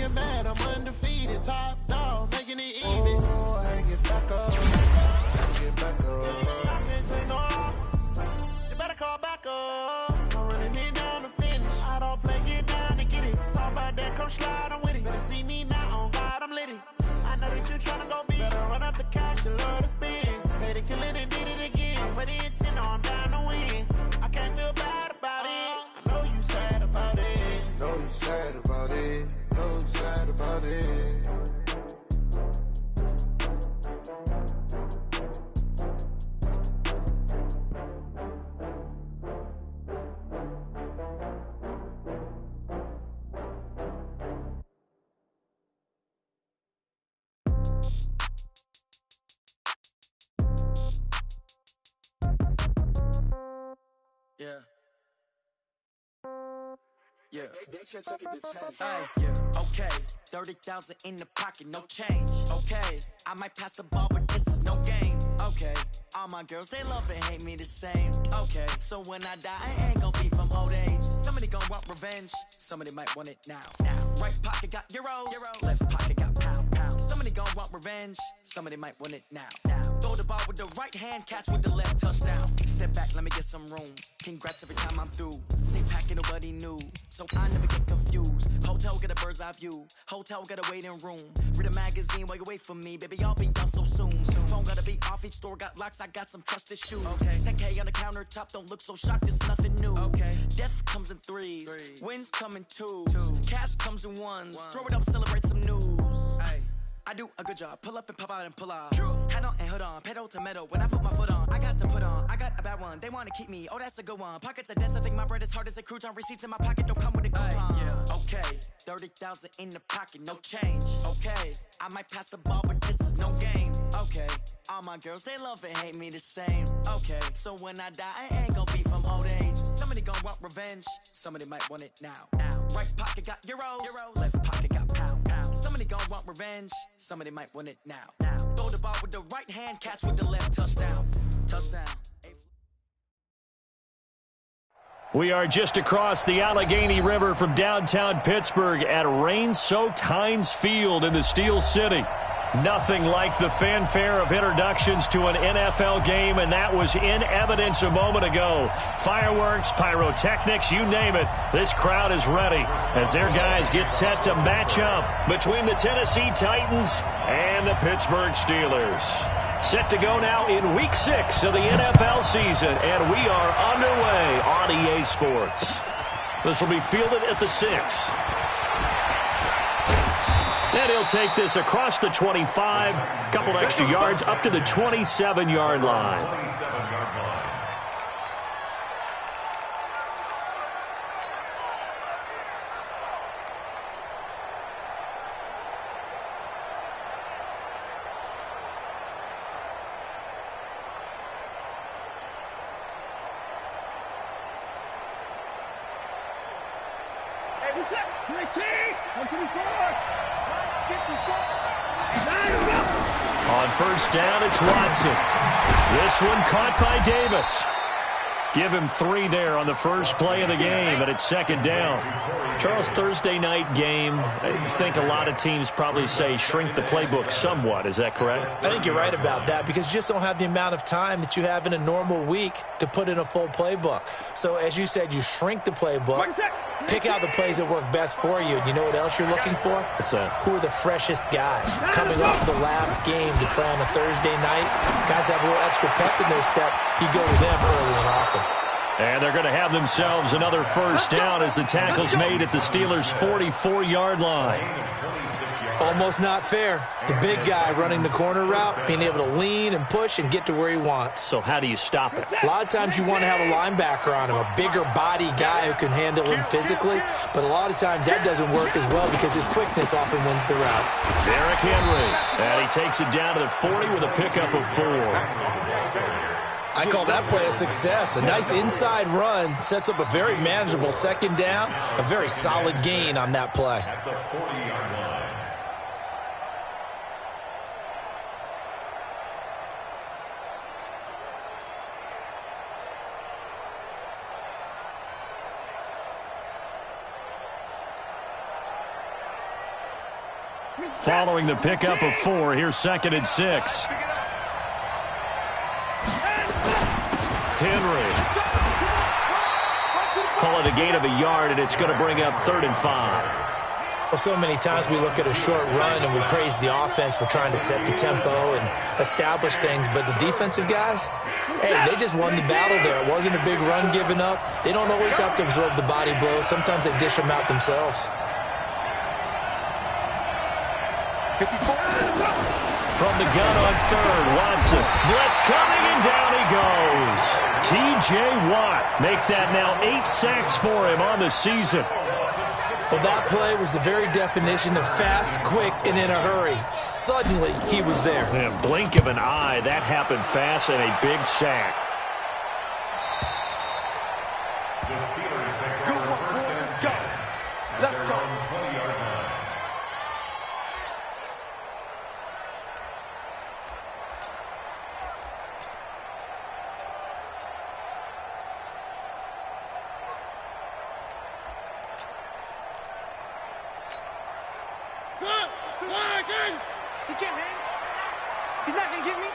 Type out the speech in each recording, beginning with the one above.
ain't mad, I'm undefeated. Top dog, making it even. Oh, I ain't get back up. I can't take no loss. You better call back up. I'm running it down to finish. I don't play, get down to get it. Talk about that, come slide, I'm with it. Better see me now, on God, I'm litty. I know that you tryna go big. Better run up the cash, you love to spend. Better kill it and did it again. But it's in, I'm down to win. I can't feel bad about it. I know you sad about it. Know you sad about it. Know you sad about it. Yeah. Yeah. Hey, yeah. Okay. 30,000 in the pocket, no change. Okay. I might pass the ball, but this is no game. Okay. All my girls, they love and hate me the same. Okay. So when I die, I ain't gon' be from old age. Somebody gon' want revenge. Somebody might want it now. Right pocket got euros. Left pocket got pound. Somebody gon' want revenge. Somebody might want it now. Throw the ball with the right hand, catch with the left, touchdown. Step back, let me get some room. Congrats every time I'm through. Same packet, nobody knew. So I never get confused. Hotel get a bird's eye view. Hotel got a waiting room. Read a magazine while you wait for me. Baby, I'll be done so soon. Phone gotta be off, each store got locks. I got some trusted shoes. Okay. 10K on the countertop, don't look so shocked, it's nothing new. Okay. Death comes in threes. Wins come in twos. Cash comes in ones. Throw it up, celebrate some news. Ay. I do a good job. Pull up and pop out and pull out. Head on and hood on. Pedal to metal. When I put my foot on, I got to put on. I got a bad one. They want to keep me. Oh, that's a good one. Pockets are dense. I think my bread is hard as a crouton. Receipts in my pocket don't come with a coupon. Yeah. Okay. 30,000 in the pocket. No change. Okay. I might pass the ball, but this is no game. Okay. All my girls, they love and hate me the same. Okay. So when I die, I ain't gonna be from old age. Somebody gonna want revenge. Somebody might want it now. Right pocket got euros. Left pocket got pound. Somebody gon' want revenge. Somebody might want it now. Throw the ball with the right hand, catch with the left, touchdown. Touchdown. We are just across the Allegheny River from downtown Pittsburgh at rain-soaked Heinz Field in the Steel City. Nothing like the fanfare of introductions to an NFL game, and that was in evidence a moment ago. Fireworks, pyrotechnics, you name it. This crowd is ready as their guys get set to match up between the Tennessee Titans and the Pittsburgh Steelers. Set to go now in Week 6 of the NFL season, and we are underway on EA Sports. This will be fielded at the 6. And he'll take this across the 25, couple extra yards up to the 27-yard line. On first down, it's Watson. This one caught by Davis. Give him 3 there on the first play of the game, and it's second down. Charles, Thursday night game, I think a lot of teams probably say shrink the playbook somewhat. Is that correct? I think you're right about that because you just don't have the amount of time that you have in a normal week to put in a full playbook. So, as you said, you shrink the playbook, pick out the plays that work best for you. And you know what else you're looking for? What's that? Who are the freshest guys coming off the last game to play on a Thursday night? Guys have a little extra pep in their step. You go to them early and often. And they're going to have themselves another first down as the tackle's made at the Steelers' 44-yard line. Almost not fair. The big guy running the corner route, being able to lean and push and get to where he wants. So how do you stop it? A lot of times you want to have a linebacker on him, a bigger body guy who can handle him physically. But a lot of times that doesn't work as well because his quickness often wins the route. Derrick Henry. And he takes it down to the 40 with a pickup of 4. I call that play a success. A nice inside run sets up a very manageable second down, a very solid gain on that play. Following the pickup of 4, here's 2nd and 6. Henry. Call it a gain of a yard, and it's going to bring up 3rd and 5. Well, so many times we look at a short run and we praise the offense for trying to set the tempo and establish things, but the defensive guys, hey, they just won the battle there. It wasn't a big run given up. They don't always have to absorb the body blows. Sometimes they dish them out themselves. From the gun on 3rd, Watson. Blitz coming, and down he goes. T.J. Watt make that now 8 sacks for him on the season. Well, that play was the very definition of fast, quick, and in a hurry. Suddenly, he was there. In a blink of an eye, that happened fast and a big sack. The Steelers pick up first down. Let's go. 20-yard line. He can't hang. He's not going to get me.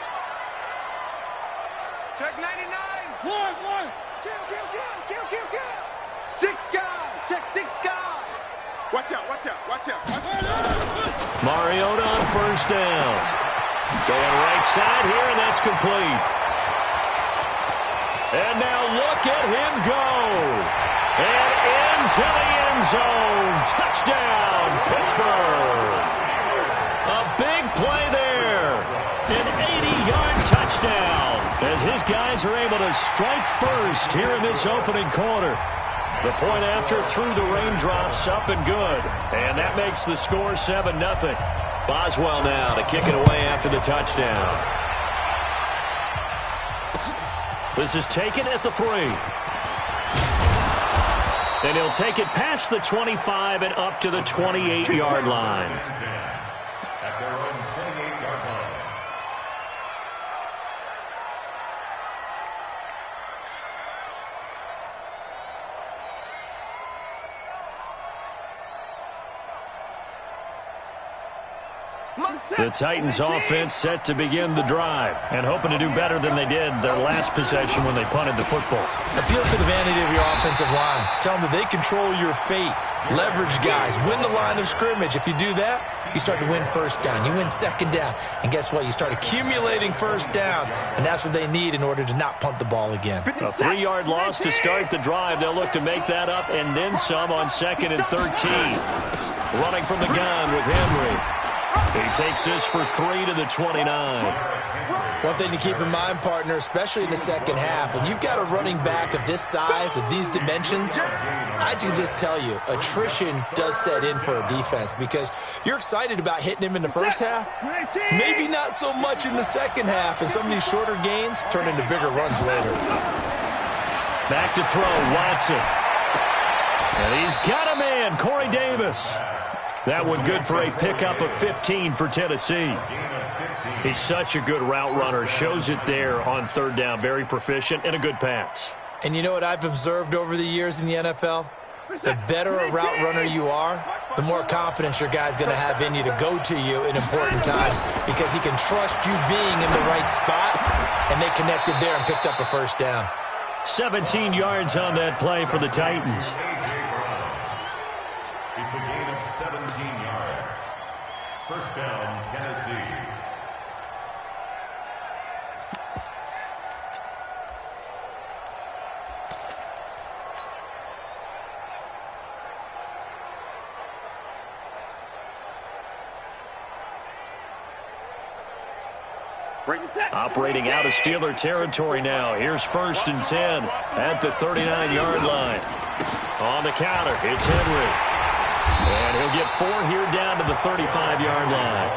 Check 99. One. Kill. 6 guys. Check 6 guys. Watch out. Mariota on 1st down. Going right side here, and that's complete. And now look at him go. And into the end zone. Touchdown, Pittsburgh. A big play there. An 80-yard touchdown as his guys are able to strike first here in this opening quarter. The point after through the raindrops, up and good. And that makes the score 7-0. Boswell now to kick it away after the touchdown. This is taken at the 3. And he'll take it past the 25 and up to the 28-yard line. At their own 28-yard line. The Titans offense set to begin the drive and hoping to do better than they did their last possession when they punted the football. Appeal to the vanity of your offensive line. Tell them that they control your fate. Leverage guys. Win the line of scrimmage. If you do that, you start to win 1st down. You win 2nd down. And guess what? You start accumulating 1st downs. And that's what they need in order to not punt the ball again. A 3-yard loss to start the drive. They'll look to make that up and then some on 2nd and 13. Running from the gun with Henry. He takes this for 3 to the 29. One thing to keep in mind, partner, especially in the second half, when you've got a running back of this size, of these dimensions, I can just tell you, attrition does set in for a defense because you're excited about hitting him in the first half, maybe not so much in the second half, and some of these shorter gains turn into bigger runs later. Back to throw, Watson. And he's got a man, Corey Davis. That one good for a pickup of 15 for Tennessee. He's such a good route runner. Shows it there on 3rd down. Very proficient and a good pass. And you know what I've observed over the years in the NFL? The better a route runner you are, the more confidence your guy's going to have in you to go to you in important times because he can trust you being in the right spot, and they connected there and picked up a 1st down. 17 yards on that play for the Titans. It's a gain of 17 yards. 1st down, Tennessee. Operating out of Steeler territory now. Here's 1st and 10 at the 39-yard line. On the counter, it's Henry. And he'll get 4 here down to the 35-yard line.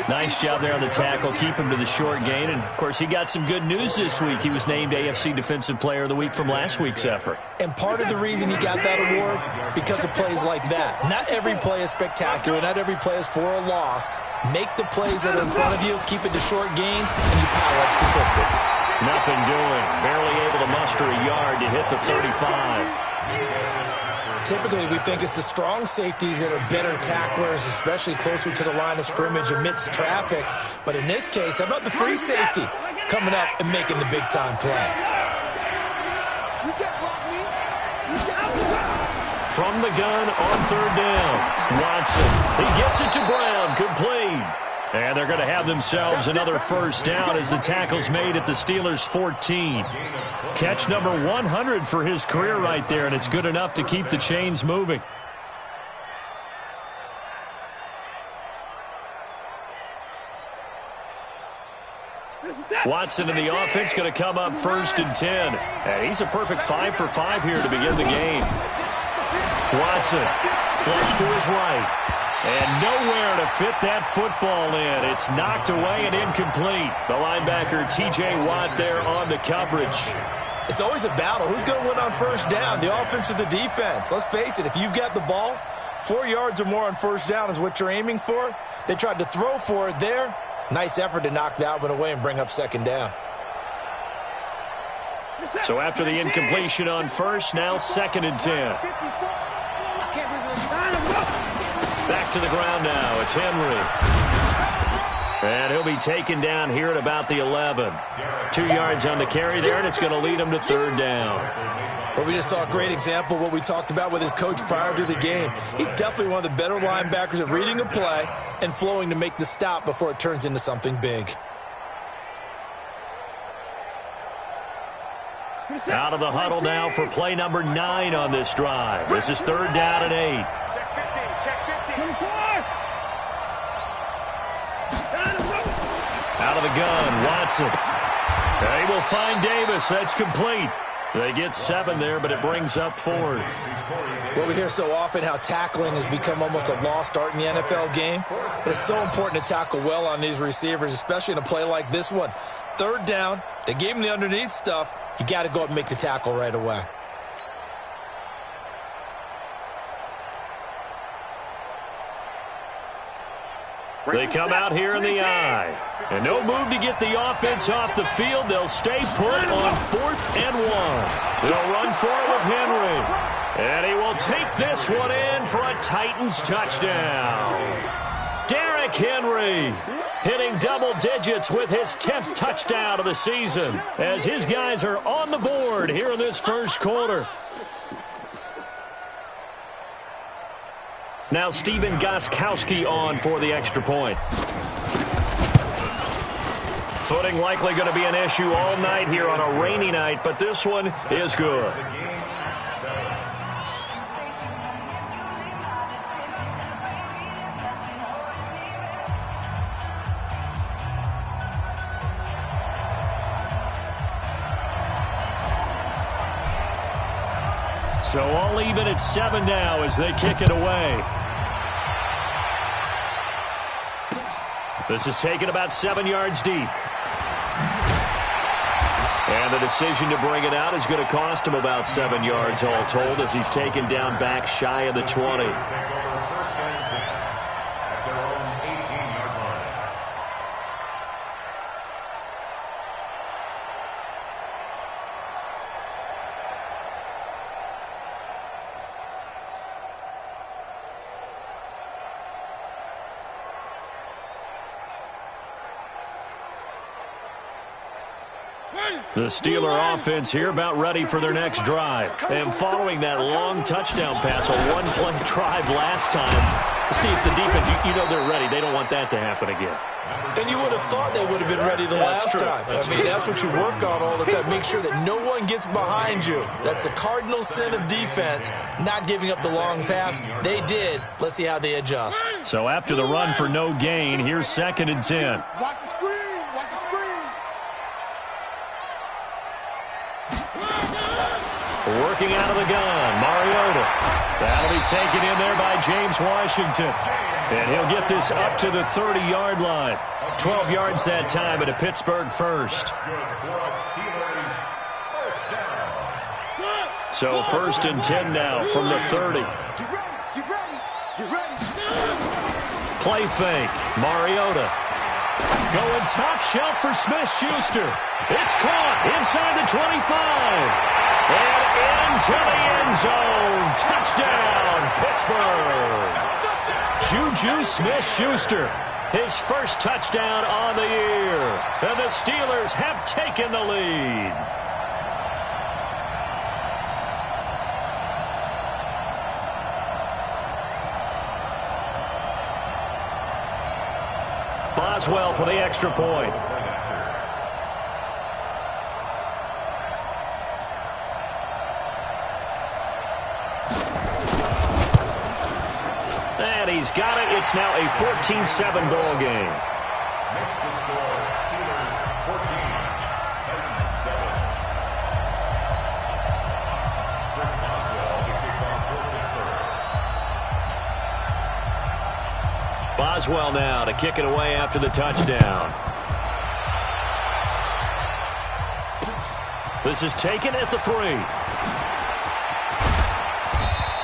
Nice job there on the tackle. Keep him to the short gain. And, of course, he got some good news this week. He was named AFC Defensive Player of the Week from last week's effort. And part of the reason he got that award, because of plays like that. Not every play is spectacular. Not every play is for a loss. Make the plays that are in front of you, keep it to short gains, and you pile up statistics. Nothing doing. Barely able to muster a yard to hit the 35. typically we think it's the strong safeties that are better tacklers, especially closer to the line of scrimmage amidst traffic. But in this case, how about the free safety coming up and making the big-time play? From the gun on third down, Watson. He gets it to Brown, complete. And they're going to have themselves another first down as the tackle's made at the Steelers' 14. Catch number 100 for his career right there, and it's good enough to keep the chains moving. Watson in the offense going to come up first and 10. And he's a perfect 5 for 5 here to begin the game. Watson, flush to his right. And nowhere to fit that football in. It's knocked away and incomplete. The linebacker, T.J. Watt, there on the coverage. It's always a battle. Who's going to win on first down, the offense or the defense? Let's face it, if you've got the ball, 4 yards or more on first down is what you're aiming for. They tried to throw for it there. Nice effort to knock that one away and bring up second down. So after the incompletion on first, now second and 10. Back to the ground now. It's Henry. And he'll be taken down here at about the 11. 2 yards on the carry there, and it's going to lead him to third down. Well, we just saw a great example of what we talked about with his coach prior to the game. He's definitely one of the better linebackers at reading a play and flowing to make the stop before it turns into something big. Out of the huddle now for play number 9 on this drive. This is third down and 8. Out of the gun, Watson. They will find Davis. That's complete. They get 7 there, but it brings up 4th. Well, we hear so often how tackling has become almost a lost art in the NFL game. But it's so important to tackle well on these receivers, especially in a play like this one. Third down, they gave him the underneath stuff. You got to go up and make the tackle right away. They come out here in the eye. And no move to get the offense off the field. They'll stay put on 4th and 1. They'll run for it with Henry. And he will take this one in for a Titans touchdown. Derrick Henry hitting double digits with his 10th touchdown of the season as his guys are on the board here in this first quarter. Now Steven Gostkowski on for the extra point. Footing likely going to be an issue all night here on a rainy night, but this one is good. So all even at 7 now as they kick it away. This is taken about 7 yards deep. And the decision to bring it out is going to cost him about 7 yards all told as he's taken down back shy of the 20. The Steeler offense here about ready for their next drive. And following that long touchdown pass, a one-play drive last time, see if the defense, you know they're ready. They don't want that to happen again. And you would have thought they would have been ready the last time. I mean, that's what you work on all the time. Make sure that no one gets behind you. That's the cardinal sin of defense, not giving up the long pass. They did. Let's see how they adjust. So after the run for no gain, here's second and 10. Watch the screen. Watch the screen. Working out of the gun, Mariota. That'll be taken in there by James Washington. And he'll get this up to the 30-yard line. 12 yards that time at a Pittsburgh first. So first and 10 now from the 30. Get ready. Play fake, Mariota. Going top shelf for Smith-Schuster. It's caught inside the 25. And into the end zone. Touchdown, Pittsburgh. Juju Smith-Schuster. His first touchdown on the year. And the Steelers have taken the lead. Boswell for the extra point. And he's got it. It's now a 14-7 ball game. Next to score, Steelers 14, Titans 7. Chris Boswell to kick off for Pittsburgh. Boswell now to kick it away after the touchdown. This is taken at the 3.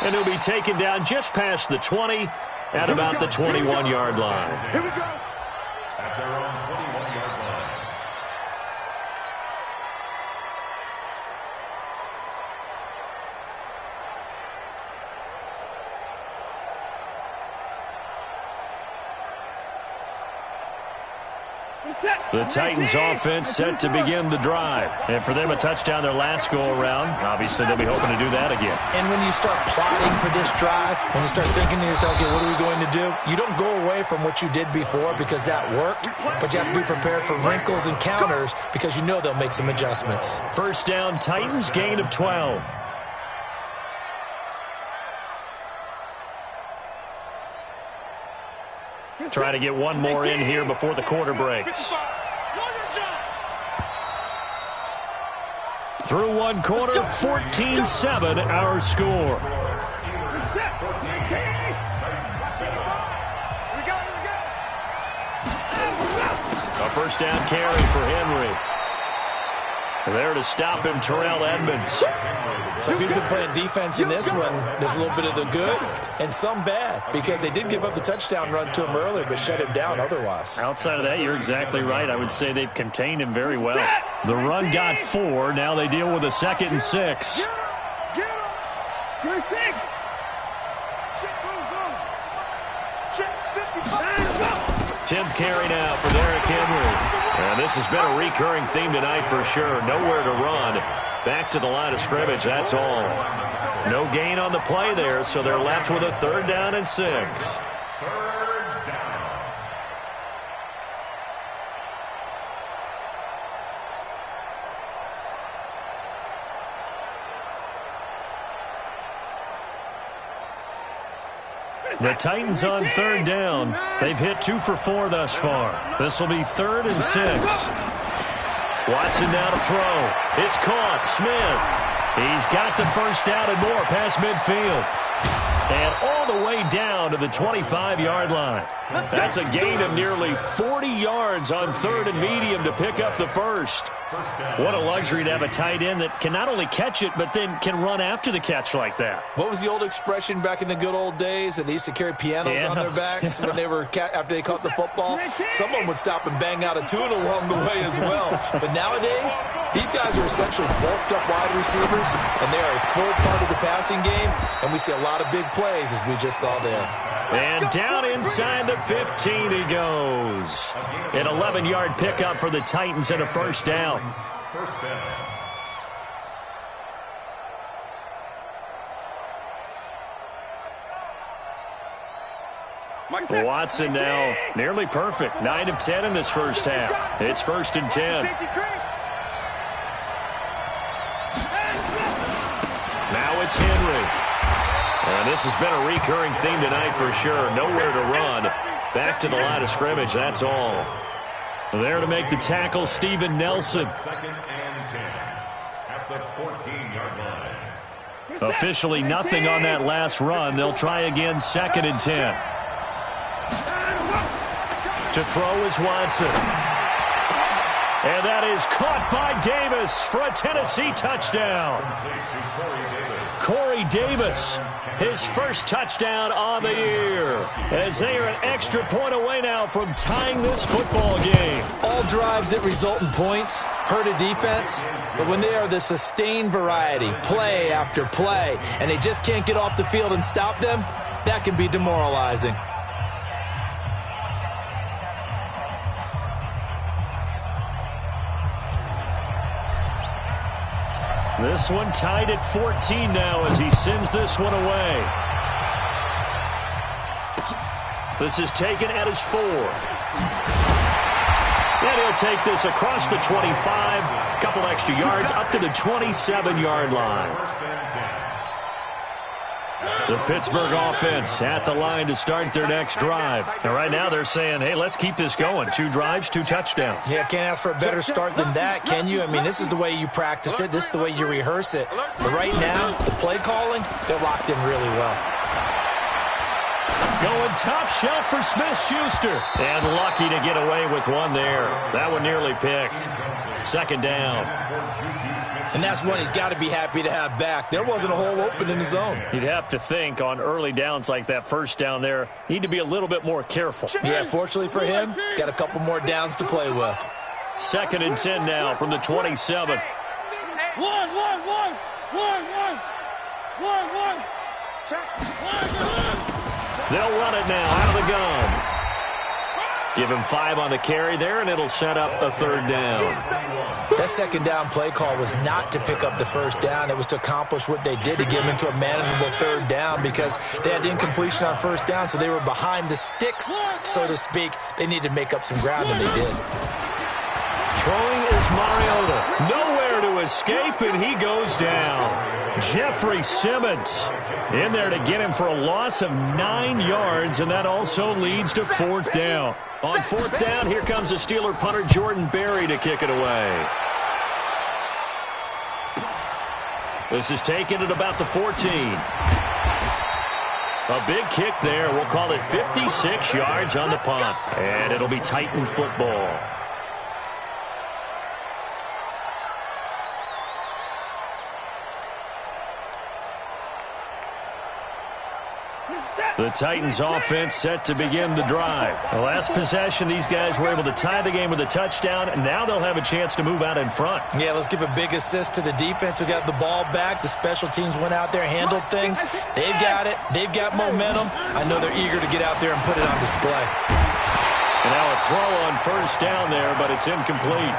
And he'll be taken down just past the 20 at about the 21-yard line. Here we go. At their own 21-yard line. The Titans offense set to begin the drive. And for them, a touchdown their last go-around. Obviously, they'll be hoping to do that again. And when you start plotting for this drive, when you start thinking to yourself, okay, what are we going to do? You don't go away from what you did before because that worked, but you have to be prepared for wrinkles and counters because you know they'll make some adjustments. First down, Titans, gain of 12. Try to get one more in here before the quarter breaks. Through one quarter, 14-7 our score. A first down carry for Henry. There to stop him, Terrell Edmonds. So if you've been playing defense in this one, there's a little bit of the good and some bad because they did give up the touchdown run to him earlier but shut him down otherwise. Outside of that, you're exactly right. I would say they've contained him very well. The run got 4. Now they deal with a 2nd and 6. Get him. Check 55. 10th carry now for Derrick Henry. And this has been a recurring theme tonight for sure. Nowhere to run. Back to the line of scrimmage, that's all. No gain on the play there, so they're left with a 3rd down and 6. 3rd down. The Titans on 3rd down. They've hit 2 for 4 thus far. This will be 3rd and 6. Watson now to throw. It's caught. Smith. He's got the first down and more past midfield. And all the way down to the 25-yard line. That's a gain of nearly 40 yards on 3rd and medium to pick up the first. What a luxury to have a tight end that can not only catch it, but then can run after the catch like that. What was the old expression back in the good old days that they used to carry pianos on their backs when they were after they caught the football? Someone would stop and bang out a tune along the way as well. But nowadays, these guys are essentially bulked up wide receivers, and they are a full part of the passing game, and we see a lot of big plays as we just saw there. And down inside the 15 he goes. An 11-yard pickup for the Titans and a first down. First down. Watson now nearly perfect. 9 of 10 in this first half. It's 1st and 10. Now it's Henry. And this has been a recurring theme tonight for sure. Nowhere to run. Back to the line of scrimmage, that's all. There to make the tackle, Steven Nelson. 2nd and 10 at the 14-yard line. Officially nothing on that last run. They'll try again, 2nd and 10. To throw is Watson. And that is caught by Davis for a Tennessee touchdown. Complete to Corey Davis. Corey Davis, his first touchdown on the year, as they are an extra point away now from tying this football game. All drives that result in points hurt a defense, but when they are the sustained variety, play after play, and they just can't get off the field and stop them, that can be demoralizing. This one tied at 14 now as he sends this one away. This is taken at his 4. And he'll take this across the 25, couple extra yards up to the 27-yard line. The Pittsburgh offense at the line to start their next drive. And right now they're saying, hey, let's keep this going. 2 drives, 2 touchdowns. Yeah, can't ask for a better start than that, can you? I mean, this is the way you practice it. This is the way you rehearse it. But right now, the play calling, they're locked in really well. Going top shelf for Smith-Schuster. And lucky to get away with one there. That one nearly picked. Second down. And that's one he's got to be happy to have back. There wasn't a hole open in the zone. You'd have to think on early downs like that first down there, need to be a little bit more careful. Yeah, fortunately for him, got a couple more downs to play with. 2nd and 10 now from the 27. They'll run it now out of the gun. Give him 5 on the carry there, and it'll set up a 3rd down. That 2nd down play call was not to pick up the 1st down. It was to accomplish what they did to get them into a manageable 3rd down because they had incompletion on 1st down, so they were behind the sticks, so to speak. They needed to make up some ground, and they did. Throwing is Mariota. Nowhere to escape, and he goes down. Jeffrey Simmons in there to get him for a loss of 9 yards, and that also leads to 4th down. On 4th down, here comes the Steeler punter Jordan Berry to kick it away. This is taken at about the 14. A big kick there. We'll call it 56 yards on the punt. And it'll be Titan football. The Titans offense set to begin the drive. The last possession, these guys were able to tie the game with a touchdown, and now they'll have a chance to move out in front. Yeah, let's give a big assist to the defense who got the ball back. The special teams went out there, handled things. They've got it. They've got momentum. I know they're eager to get out there and put it on display. And now a throw on 1st down there, but it's incomplete.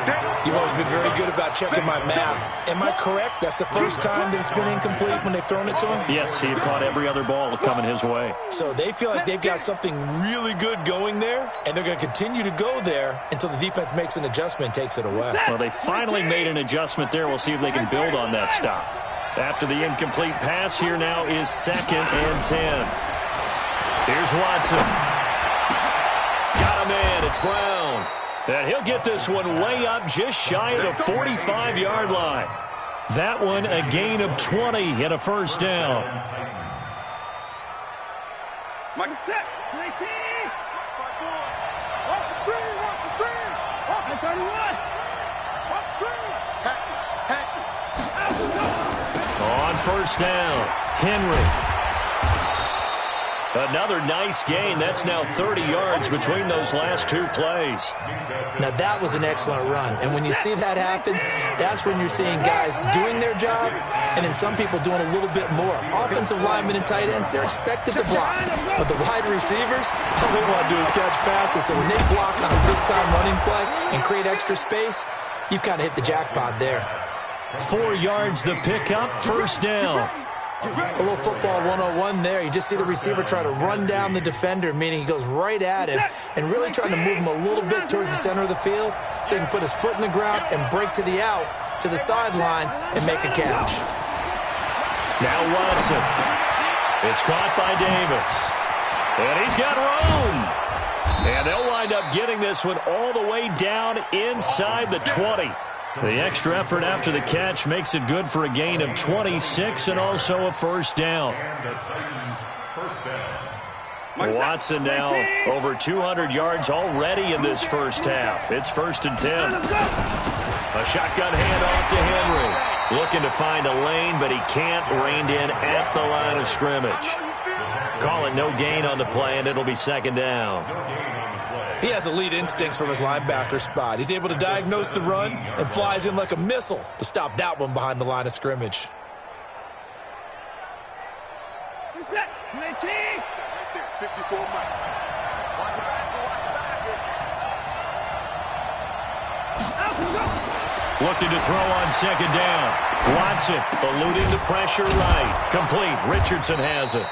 You've always been very good about checking my math. Am I correct? That's the first time that it's been incomplete when they've thrown it to him? Yes, he had caught every other ball coming his way. So they feel like they've got something really good going there, and they're going to continue to go there until the defense makes an adjustment and takes it away. Well, they finally made an adjustment there. We'll see if they can build on that stop. After the incomplete pass, here now is 2nd and 10. Here's Watson. Got a man, it's Brown. And he'll get this one way up just shy of the 45-yard line. That one a gain of 20 and a 1st down. Mike set. 19. Watch the screen. Watch the screen. Watch the 31. Watch the screen. Hatch it. On 1st down, Henry. Another nice gain. That's now 30 yards between those last 2 plays. Now, that was an excellent run. And when you see that happen, that's when you're seeing guys doing their job and then some people doing a little bit more. Offensive linemen and tight ends, they're expected to block. But the wide receivers, all they want to do is catch passes. So when they block on a big-time running play and create extra space, you've kind of hit the jackpot there. 4 yards the pickup, 1st down. A little football 101 there. You just see the receiver try to run down the defender, meaning he goes right at him and really trying to move him a little bit towards the center of the field so he can put his foot in the ground and break to the out, to the sideline, and make a catch. Now Watson. It's caught by Davis. And he's got room. And they'll wind up getting this one all the way down inside the 20. The extra effort after the catch makes it good for a gain of 26 and also a 1st down. Watson now over 200 yards already in this 1st half. It's 1st and 10. A shotgun handoff to Henry. Looking to find a lane, but he can't. Reined in at the line of scrimmage. Call it no gain on the play, and it'll be second down. He has elite instincts from his linebacker spot. He's able to diagnose the run and flies in like a missile to stop that one behind the line of scrimmage. Reset. 19. Right there. 54 miles. Looking to throw on second down. Watson eluding the pressure right. Complete. Richardson has it.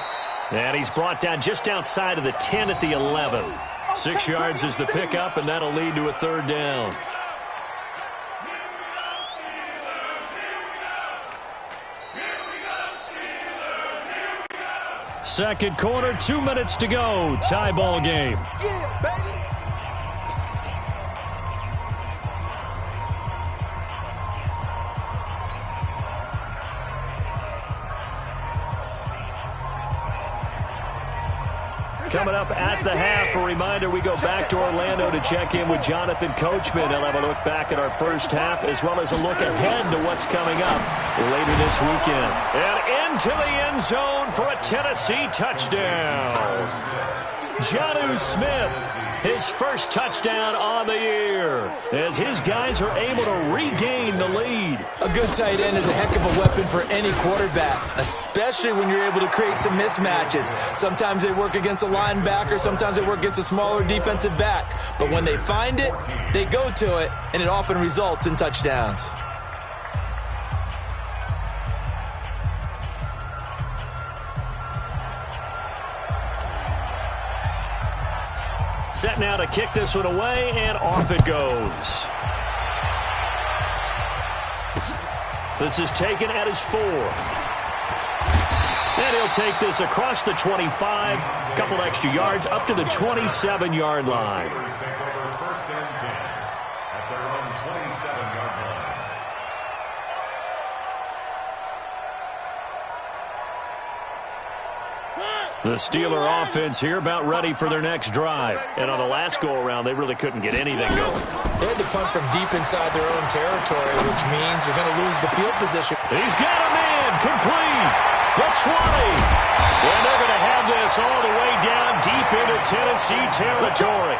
And he's brought down just outside of the 10 at the 11. 6 yards is the pickup, and that'll lead to a third down. Second quarter, 2 minutes to go. Tie ball game. Yeah, baby. Coming up at the half, a reminder, we go back to Orlando to check in with Jonathan Coachman. He'll have a look back at our first half as well as a look ahead to what's coming up later this weekend. And into the end zone for a Tennessee touchdown. Jonnu Smith, his first touchdown on the year, as his guys are able to regain the lead. A good tight end is a heck of a weapon for any quarterback, especially when you're able to create some mismatches. Sometimes they work against a linebacker, sometimes they work against a smaller defensive back. But when they find it, they go to it, and it often results in touchdowns. Set now to kick this one away, and off it goes. This is taken at his 4. And he'll take this across the 25, a couple extra yards, up to the 27-yard line. The Steeler offense here about ready for their next drive. And on the last go-around, they really couldn't get anything going. They had to punt from deep inside their own territory, which means they're going to lose the field position. He's got a man complete. The 20. And they're going to have this all the way down deep into Tennessee territory.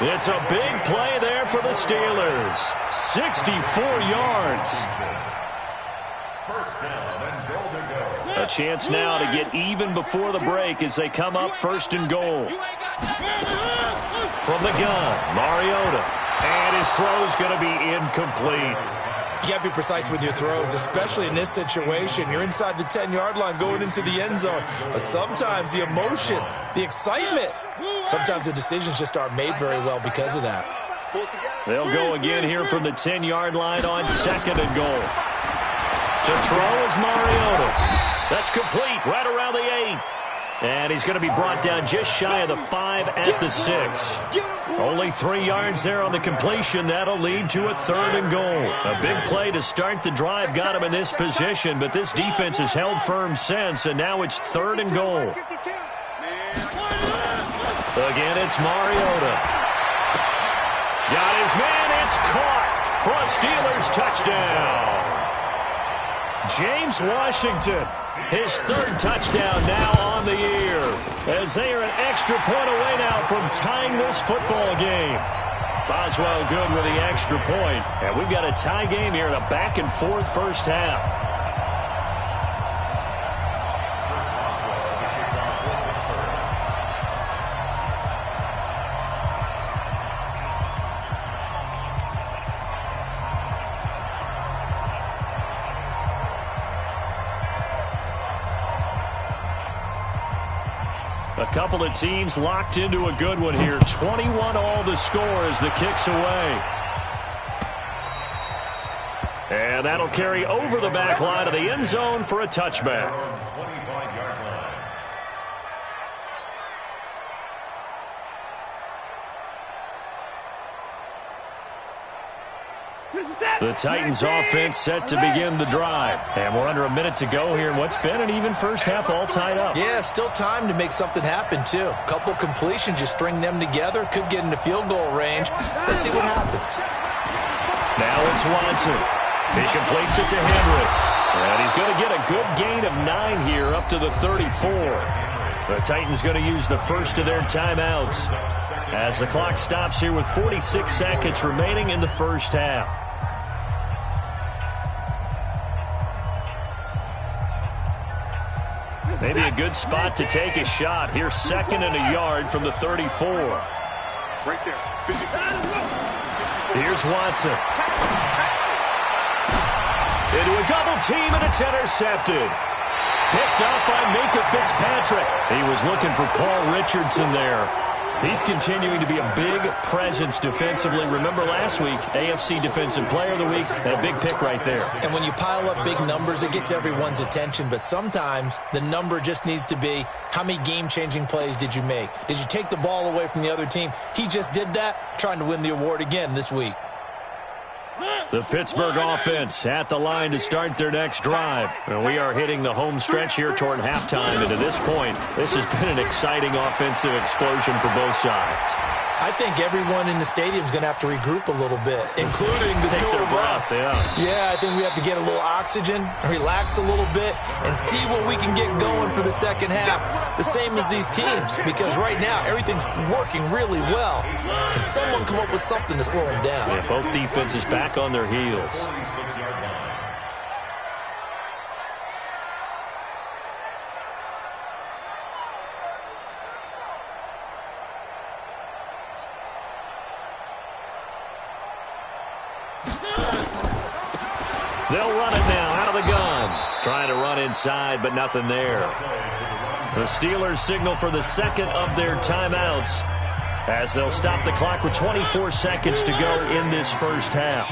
It's a big play there for the Steelers. 64 yards. First down and goal to go. A chance now to get even before the break as they come up first and goal. From the gun, Mariota. And his throw's going to be incomplete. You got to be precise with your throws, especially in this situation. You're inside the 10-yard line going into the end zone. But sometimes the emotion, the excitement, sometimes the decisions just aren't made very well because of that. They'll go again here from the 10-yard line on second and goal. To throw is Mariota. That's complete right around the 8. And he's going to be brought down just shy of the 5 at the 6. Only 3 yards there on the completion. That'll lead to a third and goal. A big play to start the drive got him in this position, but this defense has held firm since, and now it's third and goal. Again, it's Mariota. Got his man. It's caught for a Steelers touchdown. James Washington, his third touchdown now on the year, as they are an extra point away now from tying this football game. Boswell good with the extra point, and we've got a tie game here in a back-and-forth first half. A couple of teams locked into a good one here. 21 all the score as the kick's away. And that'll carry over the back line of the end zone for a touchback. The Titans offense set to begin the drive. And we're under a minute to go here in what's been an even first half, all tied up. Yeah, still time to make something happen, too. A couple completions, just string them together. Could get into field goal range. Let's see what happens. Now it's Watson. He completes it to Henry. And he's going to get a good gain of 9 here up to the 34. The Titans going to use the first of their timeouts as the clock stops here with 46 seconds remaining in the first half. Maybe a good spot to take a shot. Here's 2nd and a yard from the 34. Right there. Here's Watson. Into a double team, and it's intercepted. Picked up by Minka Fitzpatrick. He was looking for Paul Richardson there. He's continuing to be a big presence defensively. Remember last week, AFC Defensive Player of the Week, and a big pick right there. And when you pile up big numbers, it gets everyone's attention. But sometimes the number just needs to be, how many game-changing plays did you make? Did you take the ball away from the other team? He just did that, trying to win the award again this week. The Pittsburgh offense at the line to start their next drive. And we are hitting the home stretch here toward halftime. And to this point, this has been an exciting offensive explosion for both sides. I think everyone in the stadium is going to have to regroup a little bit, including the two of us. Yeah, I think we have to get a little oxygen, relax a little bit, and see what we can get going for the second half. The same as these teams, because right now everything's working really well. Can someone come up with something to slow them down? Yeah, both defenses back on their heels. They'll run it now out of the gun. Trying to run inside, but nothing there. The Steelers signal for the second of their timeouts as they'll stop the clock with 24 seconds to go in this first half.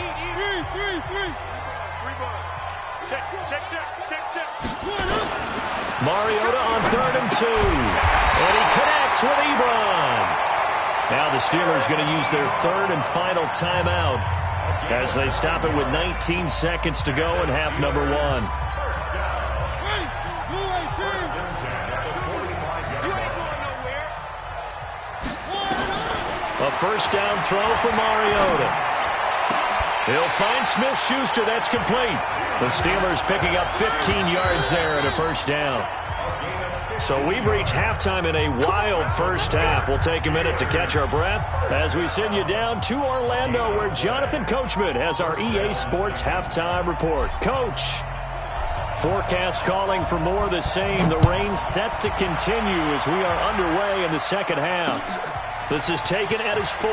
Mariota on 3rd and 2. And he connects with Ebron. Now the Steelers going to use their third and final timeout as they stop it with 19 seconds to go in half number 1. A first down throw for Mariota. He'll find Smith-Schuster. That's complete. The Steelers picking up 15 yards there and a first down. So we've reached halftime in a wild first half. We'll take a minute to catch our breath as we send you down to Orlando, where Jonathan Coachman has our EA Sports halftime report. Coach, forecast calling for more of the same. The rain set to continue as we are underway in the second half. This is taken at his 4.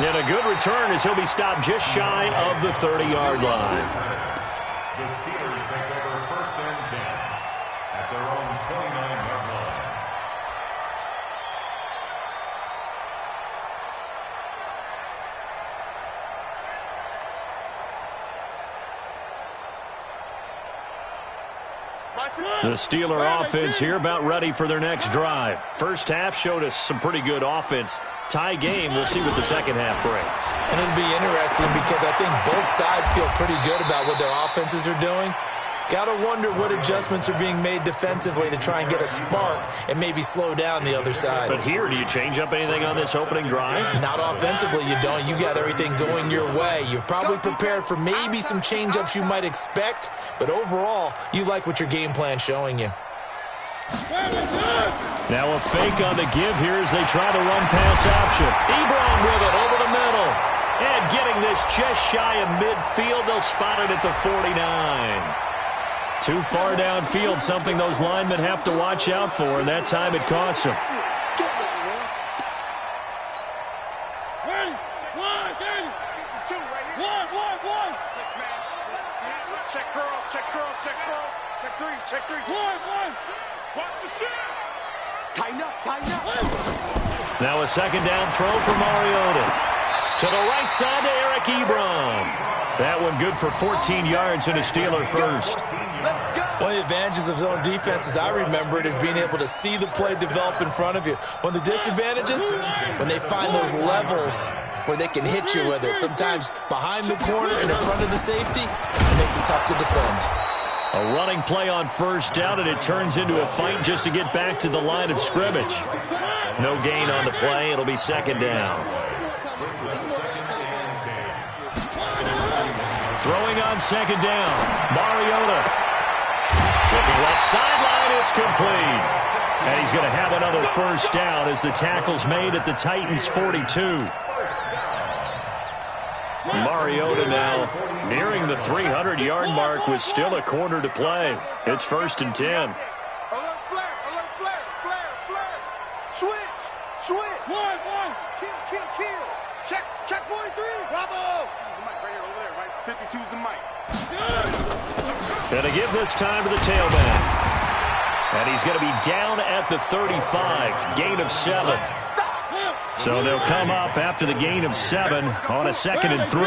And a good return as he'll be stopped just shy of the 30-yard line. The Steelers take over 1st and 10 at their own 29-yard line. The Steeler offense here about ready for their next drive. First half showed us some pretty good offense. Tie game, we'll see what the second half brings. And it'll be interesting because I think both sides feel pretty good about what their offenses are doing. Got to wonder what adjustments are being made defensively to try and get a spark and maybe slow down the other side. But here, do you change up anything on this opening drive? Not offensively, you don't. You got everything going your way. You've probably prepared for maybe some change-ups you might expect, but overall, you like what your game plan's showing you. Now a fake on the give here as they try the run-pass option. Ebron with it over the middle. And getting this just shy of midfield, they'll spot it at the 49. Too far downfield, something those linemen have to watch out for, and that time it costs them. Check curls, check curls, check curls, check three, check three. Watch the shot. Tighten up. Now a second down throw for Mariota. To the right side to Eric Ebron. That one good for 14 yards and a Steeler first. One of the advantages of zone defense, as I remember it, is being able to see the play develop in front of you. One of the disadvantages, when they find those levels where they can hit you with it, sometimes behind the corner and in front of the safety, it makes it tough to defend. A running play on first down, and it turns into a fight just to get back to the line of scrimmage. No gain on the play. It'll be second down. Throwing on second down. Mariota. Looking left sideline. It's complete. And he's going to have another first down as the tackle's made at the Titans' 42. Mariota now nearing the 300-yard mark with still a quarter to play. It's 1st and 10. Alert flare, flare. Switch. One. Kill. Check 43. Bravo. He's the mic right here, over there, right? 52's the mic. And to give this time to the tailback. And he's going to be down at the 35, gain of 7. So they'll come up after the gain of 7 on a 2nd and 3.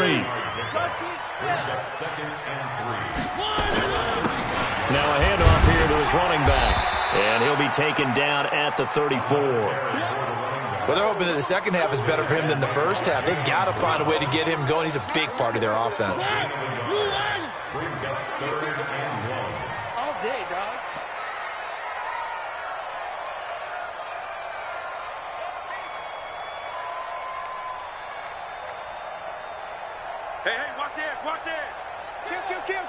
Now a handoff here to his running back. And he'll be taken down at the 34. Well, they're hoping that the second half is better for him than the first half. They've got to find a way to get him going. He's a big part of their offense. All day, dog. Hey, watch it. Kill.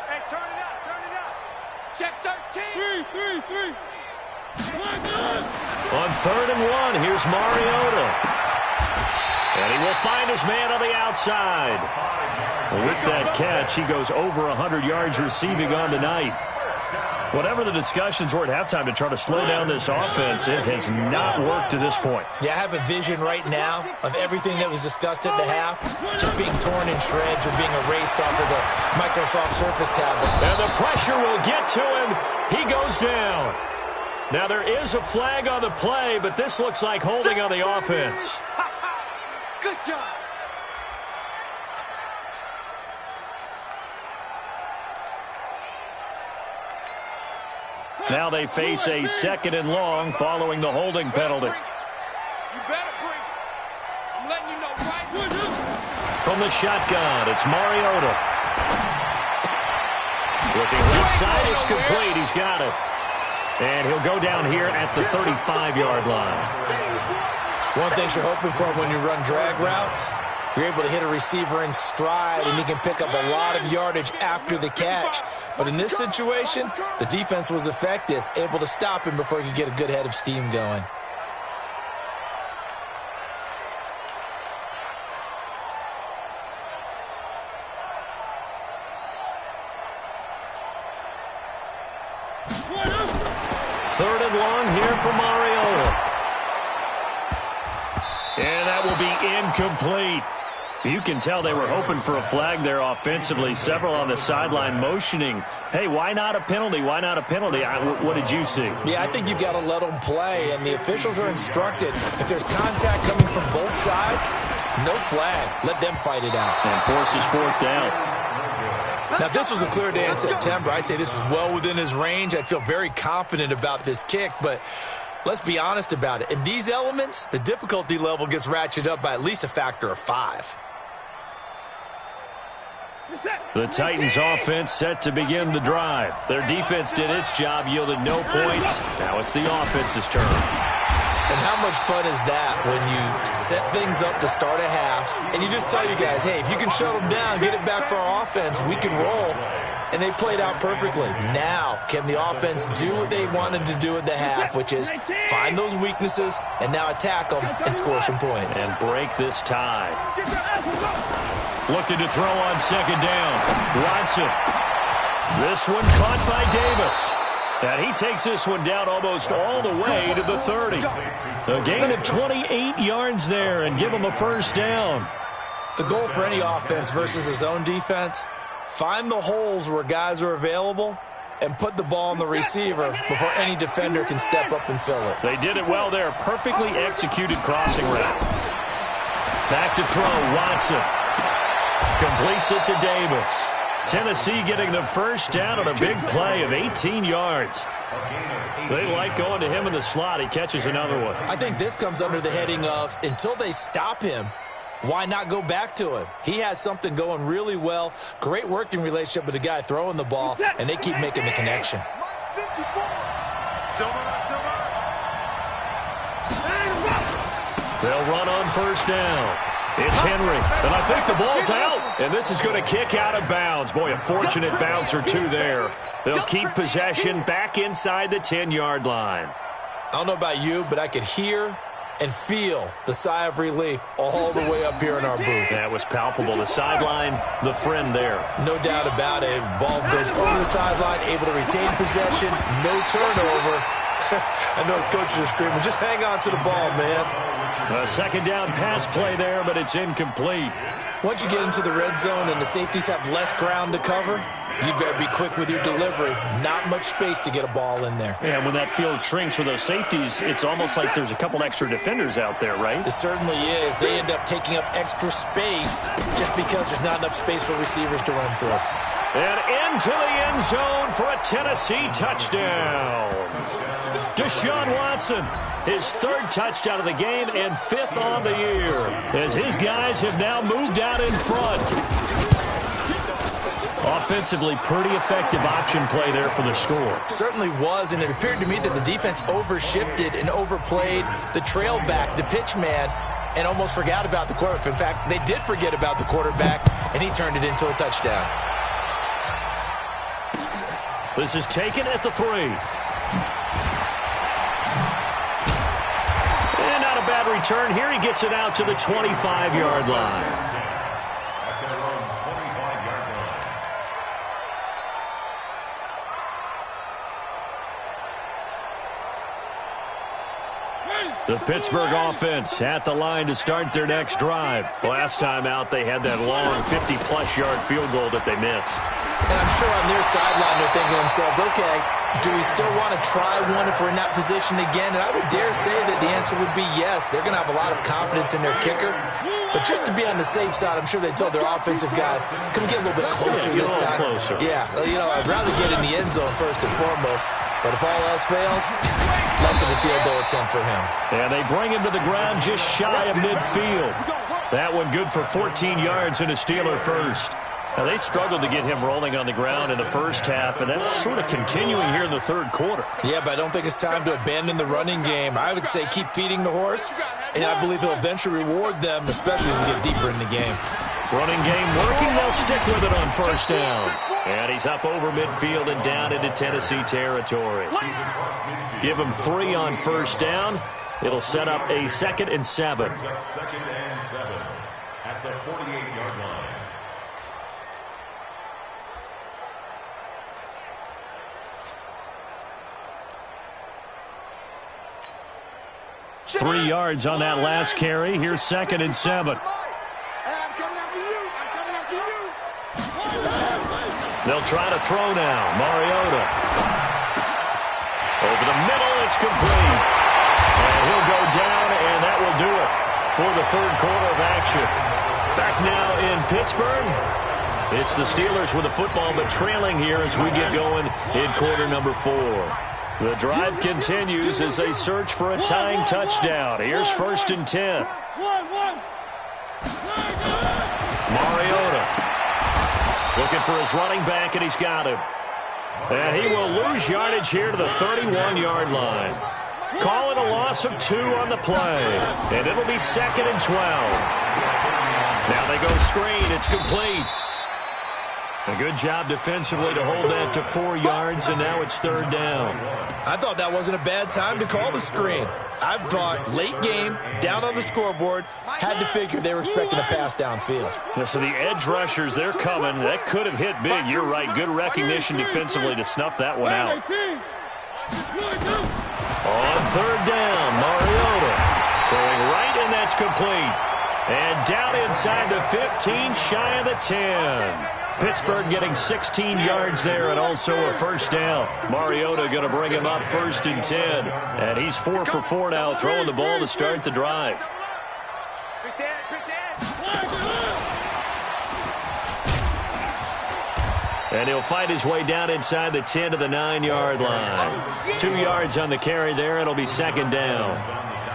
Hey, turn it out. Check 13. Three. On 3rd and 1, here's Mariota. And he will find his man on the outside. With that catch, he goes over 100 yards receiving on the night. Whatever the discussions were at halftime to try to slow down this offense, it has not worked to this point. Yeah, I have a vision right now of everything that was discussed at the half just being torn in shreds or being erased off of the Microsoft Surface tablet. And the pressure will get to him. He goes down. Now, there is a flag on the play, but this looks like holding on the offense. Good job. Now they face a 2nd and long following the holding penalty. You better bring it. I'm letting you know right. From the shotgun, it's Mariota. Looking left side, it's complete. He's got it. And he'll go down here at the 35-yard line. One thing you're hoping for when you run drag routes, you're able to hit a receiver in stride, and he can pick up a lot of yardage after the catch. But in this situation, the defense was effective, able to stop him before he could get a good head of steam going. Third and long here for Mariota. And that will be incomplete. You can tell they were hoping for a flag there offensively. Several on the sideline motioning, hey, why not a penalty? Why not a penalty? What did you see? Yeah, I think you've got to let them play, and the officials are instructed. If there's contact coming from both sides, no flag. Let them fight it out. And forces 4th down. Now, if this was a clear day in September, I'd say this is well within his range. I'd feel very confident about this kick, but let's be honest about it. In these elements, the difficulty level gets ratcheted up by at least a factor of 5. The Titans offense set to begin the drive. Their defense did its job, yielded no points. Now it's the offense's turn. And how much fun is that when you set things up to start a half and you just tell you guys, hey, if you can shut them down, get it back for our offense, we can roll. And they played out perfectly. Now, can the offense do what they wanted to do at the half, which is find those weaknesses and now attack them and score some points. And break this tie. Looking to throw on second down. Watson. This one caught by Davis. And he takes this one down almost all the way to the 30. A gain of 28 yards there and give him a first down. The goal for any offense versus his own defense, find the holes where guys are available and put the ball on the receiver before any defender can step up and fill it. They did it well there. Perfectly executed crossing route. Back to throw, Watson. Completes it to Davis. Tennessee getting the first down on a big play of 18 yards. They like going to him in the slot. He catches another one. I think this comes under the heading of until they stop him, why not go back to him? He has something going really well. Great working relationship with the guy throwing the ball, and they keep making the connection. They'll run on first down. It's Henry, and I think the ball's out, and this is going to kick out of bounds. Boy, a fortunate bounce or two there. They'll keep possession back inside the 10-yard line. I don't know about you, but I could hear and feel the sigh of relief all the way up here in our booth. That was palpable. The sideline, the friend there. No doubt about it. Ball goes over the sideline, able to retain possession, no turnover. I know his coaches are screaming, just hang on to the ball, man. A second down pass play there, but it's incomplete. Once you get into the red zone and the safeties have less ground to cover, you better be quick with your delivery. Not much space to get a ball in there. Yeah, when that field shrinks for those safeties, it's almost like there's a couple extra defenders out there, right? It certainly is. They end up taking up extra space just because there's not enough space for receivers to run through. And into the end zone for a Tennessee touchdown. Deshaun Watson, his third touchdown of the game and fifth on the year, as his guys have now moved out in front. Offensively, pretty effective option play there for the score. Certainly was, and it appeared to me that the defense overshifted and overplayed the trail back, the pitch man, and almost forgot about the quarterback. In fact, they did forget about the quarterback, and he turned it into a touchdown. This is taken at the 3. And not a bad return here. He gets it out to the 25-yard line. The Pittsburgh offense at the line to start their next drive. Last time out, they had that long 50-plus yard field goal that they missed. And I'm sure on their sideline they're thinking to themselves, okay, do we still want to try one if we're in that position again? And I would dare say that the answer would be yes. They're going to have a lot of confidence in their kicker. But just to be on the safe side, I'm sure they told their offensive guys, can we get a little bit closer this time? Closer. Yeah, you know, I'd rather get in the end zone first and foremost. But if all else fails, less of a field goal attempt for him. And they bring him to the ground just shy of midfield. That one good for 14 yards and a Steeler first. Now, they struggled to get him rolling on the ground in the first half, and that's sort of continuing here in the third quarter. Yeah, but I don't think it's time to abandon the running game. I would say keep feeding the horse, and I believe he'll eventually reward them, especially as we get deeper in the game. Running game working. They'll stick with it on first down. And he's up over midfield and down into Tennessee territory. Give him 3 on first down. It'll set up a 2nd and 7. 2nd and 7 at the 48-yard line. Three yards on that last carry. Here's 2nd and 7. They'll try to throw now. Mariota. Over the middle, it's complete. And he'll go down, and that will do it for the third quarter of action. Back now in Pittsburgh. It's the Steelers with the football, but trailing here as we get going in quarter number 4. The drive continues as they search for a tying touchdown. Here's 1st and 10. Mariota looking for his running back, and he's got him. And he will lose yardage here to the 31-yard line. Calling a loss of 2 on the play. And it'll be 2nd and 12. Now they go screen. It's complete. A good job defensively to hold that to 4 yards, and now it's 3rd down. I thought that wasn't a bad time to call the screen. I thought late game, down on the scoreboard, had to figure they were expecting a pass downfield. Yeah, so the edge rushers, they're coming. That could have hit big. You're right. Good recognition defensively to snuff that one out. On 3rd down, Mariota throwing right, and that's complete. And down inside the 15, shy of the 10. Pittsburgh getting 16 yards there and also a 1st down. Mariota going to bring him up 1st and 10. And he's 4 for 4 now, throwing the ball to start the drive. And he'll fight his way down inside the 10 to the 9-yard line. 2 yards on the carry there. It'll be 2nd down.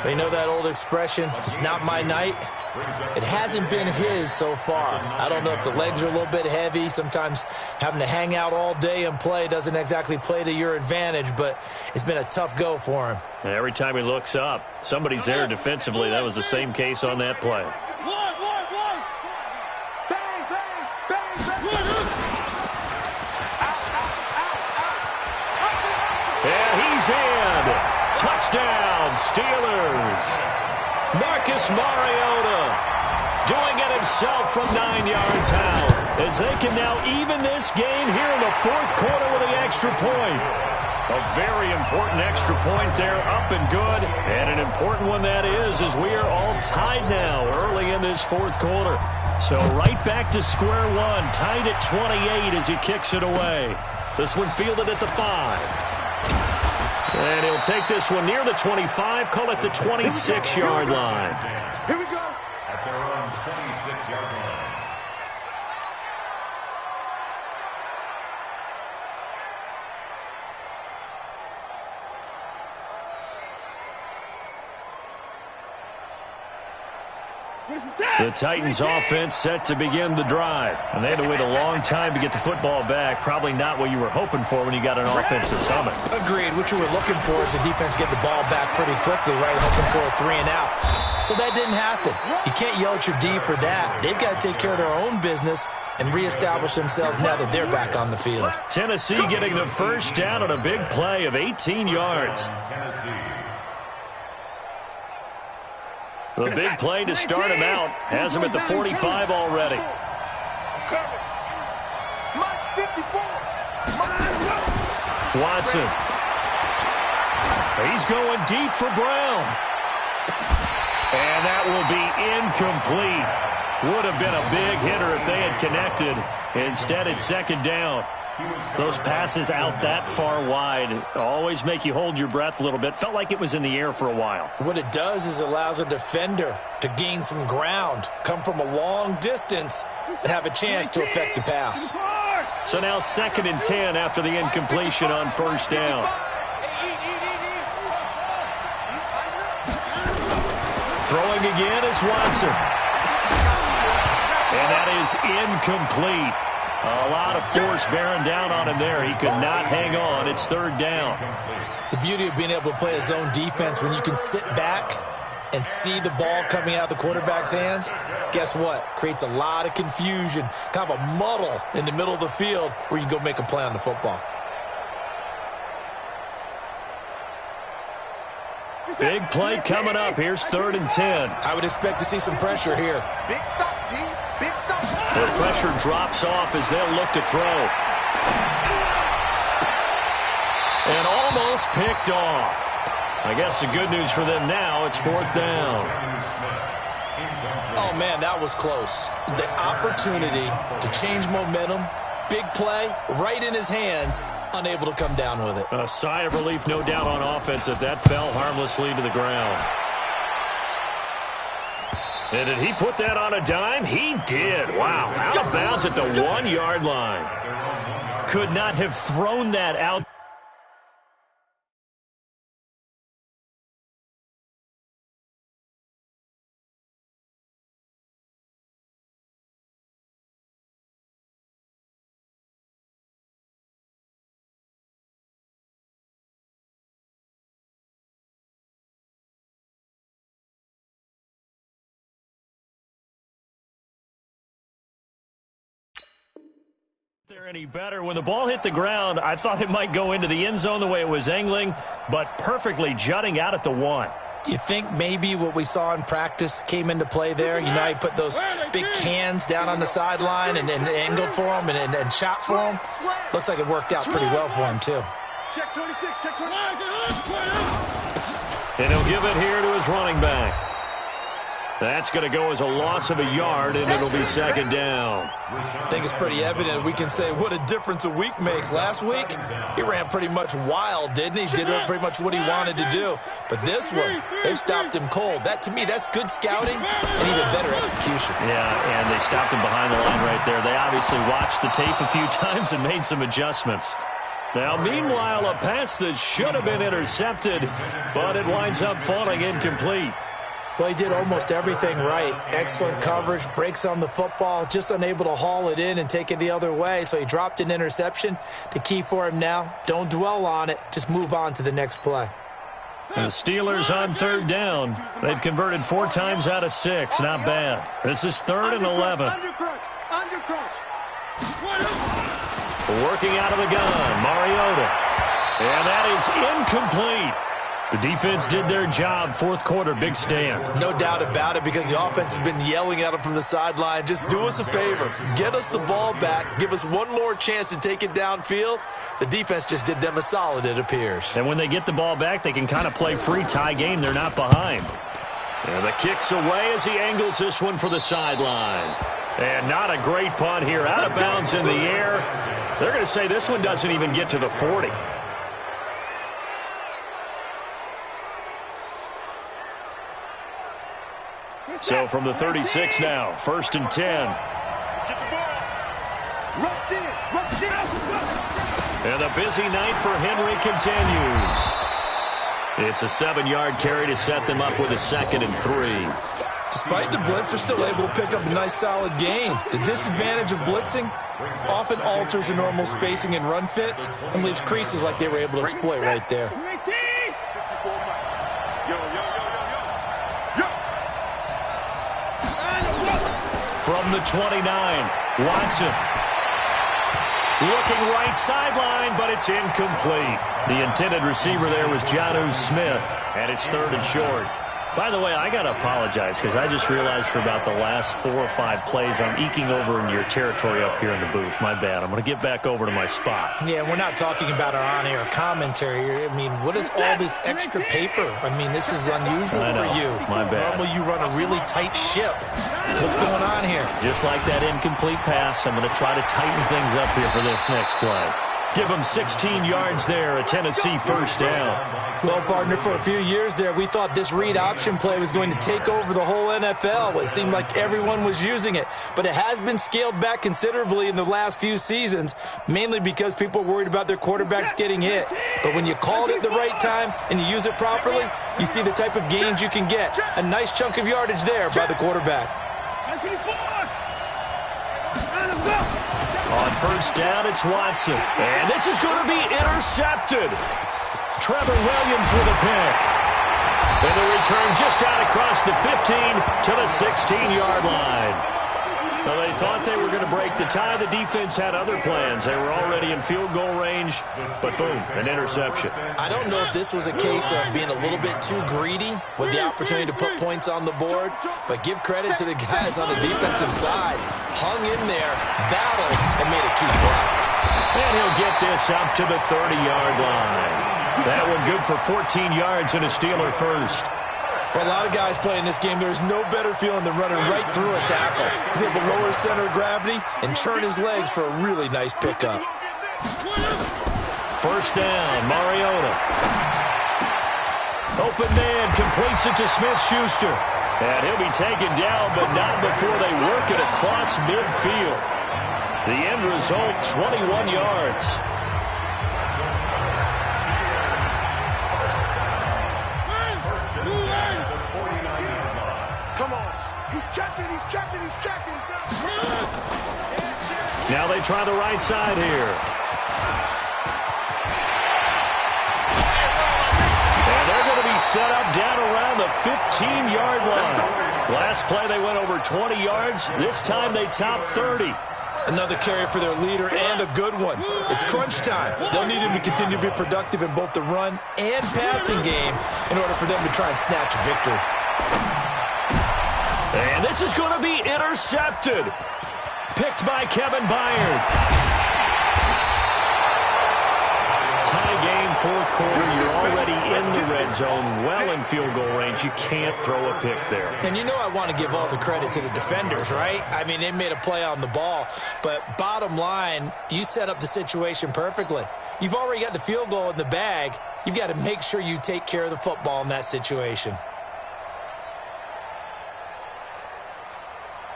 You know that old expression, it's not my night? It hasn't been his so far. I don't know if the legs are a little bit heavy. Sometimes having to hang out all day and play doesn't exactly play to your advantage, but it's been a tough go for him. And every time he looks up, somebody's there defensively. That was the same case on that play. his hand. Touchdown, Steelers. Marcus Mariota doing it himself from 9 yards out, as they can now even this game here in the fourth quarter with an extra point. A very important extra point there, up and good. And an important one that is, as we are all tied now early in this fourth quarter. So right back to square one, tied at 28 as he kicks it away. This one fielded at the 5. And he'll take this one near the 25, call it the 26-yard line. Here we go. At their own 26-yard line. The Titans offense set to begin the drive. And they had to wait a long time to get the football back. Probably not what you were hoping for when you got an offense that's humming. Agreed. What you were looking for is the defense get the ball back pretty quickly, right? Hoping for a 3 and out. So that didn't happen. You can't yell at your D for that. They've got to take care of their own business and reestablish themselves now that they're back on the field. Tennessee getting the first down on a big play of 18 yards. The big play to start him out has him at the 45 already. Watson. He's going deep for Brown. And that will be incomplete. Would have been a big hitter if they had connected. Instead, it's second down. Those passes out that far wide always make you hold your breath a little bit. Felt like it was in the air for a while. What it does is it allows a defender to gain some ground, come from a long distance, and have a chance to affect the pass. So now 2nd and 10 after the incompletion on first down. Throwing again is Watson. And that is incomplete. A lot of force bearing down on him there. He could not hang on. It's 3rd down. The beauty of being able to play a zone defense, when you can sit back and see the ball coming out of the quarterback's hands, guess what? Creates a lot of confusion, kind of a muddle in the middle of the field where you can go make a play on the football. Big play coming up. Here's 3rd and 10. I would expect to see some pressure here. Big stop, D. Big stop. The pressure drops off as they'll look to throw. And almost picked off. I guess the good news for them now, it's 4th down. Oh, man, that was close. The opportunity to change momentum, big play, right in his hands, unable to come down with it. A sigh of relief, no doubt, on offense that fell harmlessly to the ground. And did he put that on a dime? He did. Wow. Out of bounds at the 1-yard line. Could not have thrown that out. There any better. When the ball hit the ground, I thought it might go into the end zone the way it was angling, but perfectly jutting out at the 1. You think maybe what we saw in practice came into play there? You know, he put those big cans down on the sideline and angled for him and shot for him. Looks like it worked out pretty well for him, too. Check 26, check 26. And he'll give it here to his running back. That's going to go as a loss of a yard, and it'll be 2nd down. I think it's pretty evident. We can say what a difference a week makes. Last week, he ran pretty much wild, didn't he? He did pretty much what he wanted to do. But this one, they stopped him cold. That, to me, that's good scouting and even better execution. Yeah, and they stopped him behind the line right there. They obviously watched the tape a few times and made some adjustments. Now, meanwhile, a pass that should have been intercepted, but it winds up falling incomplete. Well, he did almost everything right. Excellent coverage, breaks on the football, just unable to haul it in and take it the other way. So he dropped an interception. The key for him now, don't dwell on it. Just move on to the next play. And the Steelers on 3rd down. They've converted 4 times out of 6. Not bad. This is 3rd and 11. Working out of the gun, Mariota. And that is incomplete. The defense did their job. Fourth quarter, big stand. No doubt about it, because the offense has been yelling at them from the sideline. Just do us a favor. Get us the ball back. Give us one more chance to take it downfield. The defense just did them a solid, it appears. And when they get the ball back, they can kind of play free tie game. They're not behind. And the kick's away as he angles this one for the sideline. And not a great punt here. Out of bounds in the air. They're going to say this one doesn't even get to the 40. So from the 36 now, 1st and 10. And a busy night for Henry continues. It's a 7-yard carry to set them up with a 2nd and 3. Despite the blitz, they're still able to pick up a nice solid gain. The disadvantage of blitzing often alters the normal spacing and run fits and leaves creases like they were able to exploit right there. From the 29, Watson. Looking right sideline, but it's incomplete. The intended receiver there was Jonnu Smith, and it's 3rd and short. By the way, I got to apologize because I just realized for about the last 4 or 5 plays, I'm eking over into your territory up here in the booth. My bad. I'm going to get back over to my spot. Yeah, we're not talking about our on-air commentary here. I mean, what is all this extra paper? I mean, this is unusual for you. My bad. Normally you run a really tight ship. What's going on here? Just like that incomplete pass, I'm going to try to tighten things up here for this next play. Give them 16 yards there, a Tennessee first down. Well, partner, for a few years there, we thought this read option play was going to take over the whole NFL. It seemed like everyone was using it, but it has been scaled back considerably in the last few seasons, mainly because people are worried about their quarterbacks getting hit. But when you call it at the right time and you use it properly, you see the type of gains you can get. A nice chunk of yardage there by the quarterback. On first down, it's Watson. And this is going to be intercepted. Trevor Williams with a pick. And the return just out across the 15 to the 16-yard line. Well, they thought they were going to break the tie. The defense had other plans. They were already in field goal range, but boom, an interception. I don't know if this was a case of being a little bit too greedy with the opportunity to put points on the board, but give credit to the guys on the defensive side. Hung in there, battled, and made a key play. And he'll get this up to the 30-yard line. That one good for 14 yards and a Steeler first. For a lot of guys playing this game, there's no better feeling than running right through a tackle. He's able to lower his center of gravity and churn his legs for a really nice pickup. First down, Mariota. Open man, completes it to Smith-Schuster. And he'll be taken down, but not before they work it across midfield. The end result, 21 yards. Come on. He's checking. Now they try the right side here. And they're going to be set up down around the 15-yard line. Last play they went over 20 yards. This time they top 30. Another carry for their leader and a good one. It's crunch time. They'll need him to continue to be productive in both the run and passing game in order for them to try and snatch a victory. And this is going to be intercepted. Picked by Kevin Byard. Tie game, fourth quarter. You're already in the red zone, well in field goal range. You can't throw a pick there. And you know I want to give all the credit to the defenders, right? I mean, they made a play on the ball. But bottom line, you set up the situation perfectly. You've already got the field goal in the bag. You've got to make sure you take care of the football in that situation.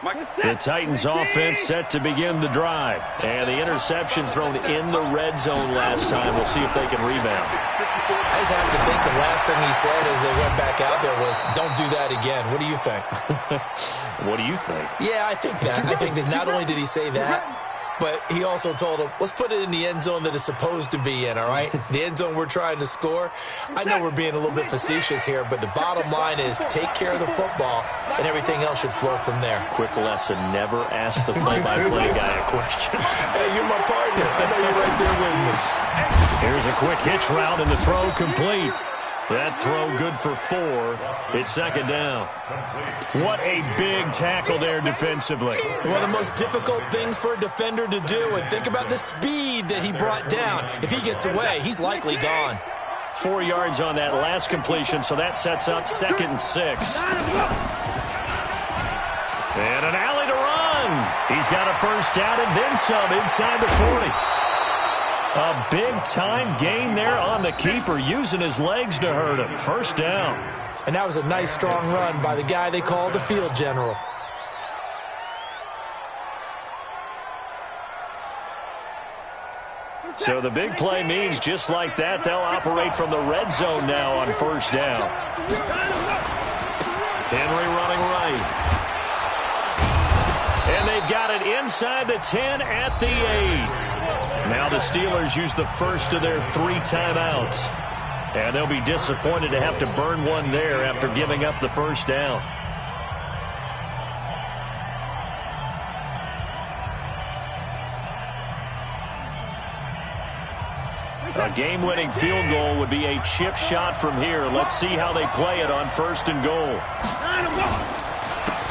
The Titans offense set to begin the drive. And the interception thrown in the red zone last time. We'll see if they can rebound. I just have to think the last thing he said as they went back out there was, don't do that again. What do you think? What do you think? Yeah, I think that. I think that not only did he say that, but he also told him, let's put it in the end zone that it's supposed to be in, all right? The end zone we're trying to score. I know we're being a little bit facetious here, but the bottom line is take care of the football, and everything else should flow from there. Quick lesson, never ask the play-by-play guy a question. Hey, you're my partner. I know you're right there with me. Here's a quick hitch route, and the throw complete. That throw good for 4. It's second down. What a big tackle there defensively. One of the most difficult things for a defender to do, and think about the speed that he brought down. If he gets away, he's likely gone. 4 yards on that last completion, so that sets up 2nd and 6. And an alley to run. He's got a first down and then some inside the 40. A big-time gain there on the keeper, using his legs to hurt him. First down. And that was a nice, strong run by the guy they call the field general. So the big play means just like that, they'll operate from the red zone now on first down. Henry running right. And they've got it inside the 10 at the 8. Now the Steelers use the first of their 3 timeouts. And they'll be disappointed to have to burn one there after giving up the first down. A game-winning field goal would be a chip shot from here. Let's see how they play it on 1st and goal.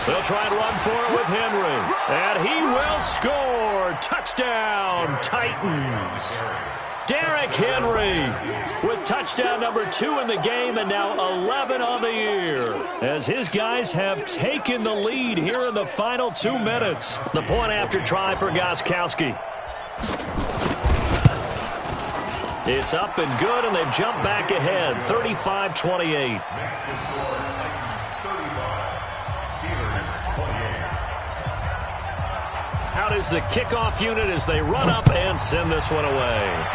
They'll try and run for it with Henry. And he will score. Touchdown, Titans. Derrick Henry with touchdown number 2 in the game and now 11 on the year. As his guys have taken the lead here in the final 2 minutes. The point after try for Gostkowski. It's up and good, and they've jumped back ahead, 35-28. Out is the kickoff unit as they run up and send this one away.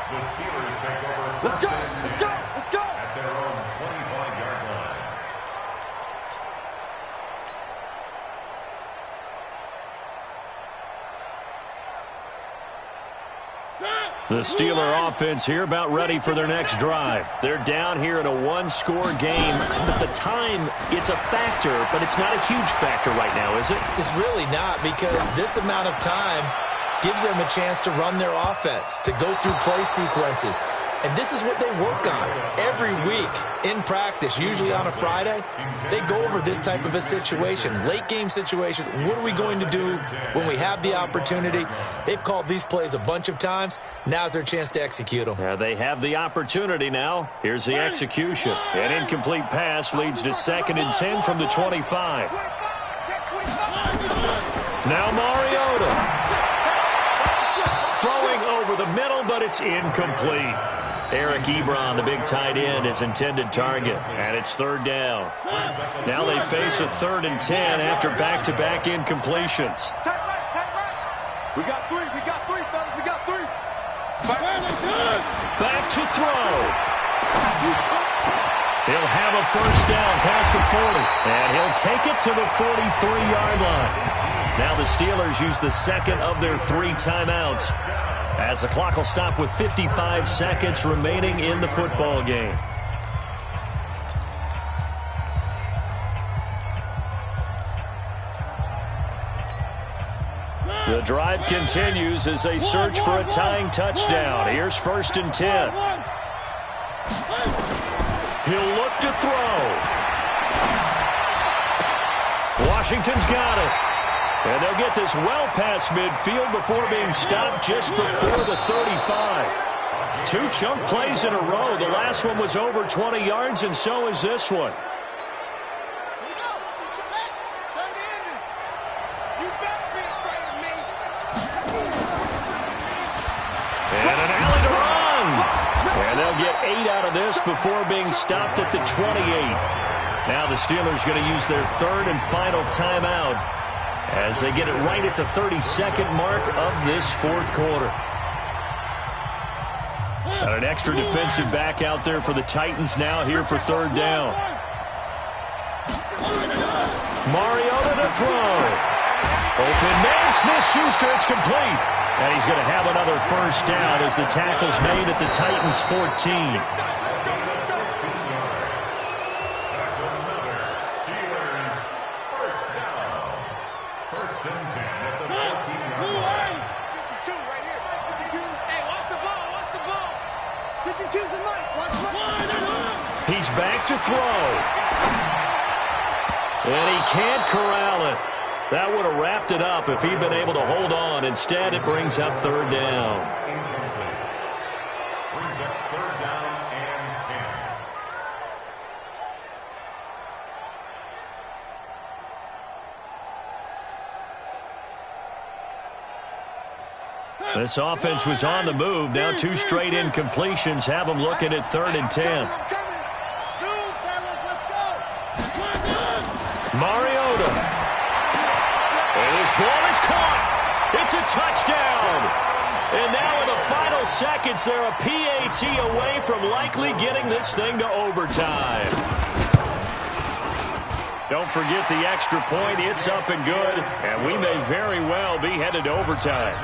The Steelers take over. Let's go! Let's go! Let's go! At their own 25-yard line. The Steeler offense here about ready for their next drive. They're down here in a 1-score game. But the time, it's a factor, but it's not a huge factor right now, is it? It's really not, because this amount of time gives them a chance to run their offense, to go through play sequences. And this is what they work on every week in practice, usually on a Friday. They go over this type of a situation, late game situation. What are we going to do when we have the opportunity? They've called these plays a bunch of times. Now's their chance to execute them. Yeah, they have the opportunity now. Here's the execution. An incomplete pass leads to 2nd and 10 from the 25. Now Mariota. Throwing over the middle, but it's incomplete. Eric Ebron, the big tight end, his intended target. And it's 3rd down. Now they face a 3rd and 10 after back-to-back incompletions. Tight right. We got 3, fellas. We got 3. Back to throw. He'll have a first down past the 40. And he'll take it to the 43-yard line. Now the Steelers use the 2nd of their 3 timeouts, as the clock will stop with 55 seconds remaining in the football game. The drive continues as they search for a tying touchdown. Here's 1st and 10. He'll look to throw. Washington's got it. And they'll get this well past midfield before being stopped just before the 35. 2 chunk plays in a row. The last one was over 20 yards, and so is this one. And an alley to run. And they'll get 8 out of this before being stopped at the 28. Now the Steelers going to use their 3rd and final timeout as they get it right at the 32nd mark of this 4th quarter. Got an extra defensive back out there for the Titans now here for 3rd down. Mariota to throw. Open man, Smith-Schuster, it's complete. And he's going to have another first down as the tackle's made at the Titans' 14. That's another Steelers first down. First and 10 at the 14-yard line. 52 right here. 52. Hey, watch the ball. Watch the ball. 52's the mic. Watch the He's back to throw. And he can't corral it. That would have wrapped it up if he'd been able to hold on. Instead, it brings up third down. Incomplete. Brings up third down and 10. This offense was on the move. Now 2 straight incompletions have them looking at third and 10. Mariota. And his ball is caught. It's a touchdown. And now in the final seconds, they're a PAT away from likely getting this thing to overtime. Don't forget the extra point. It's up and good. And we may very well be headed to overtime.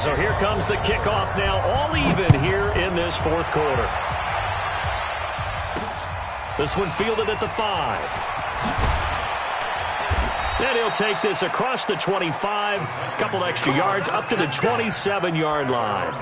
So here comes the kickoff now, all even here in this fourth quarter. This one fielded at the 5. And he'll take this across the 25, a couple extra yards up to the 27-yard line.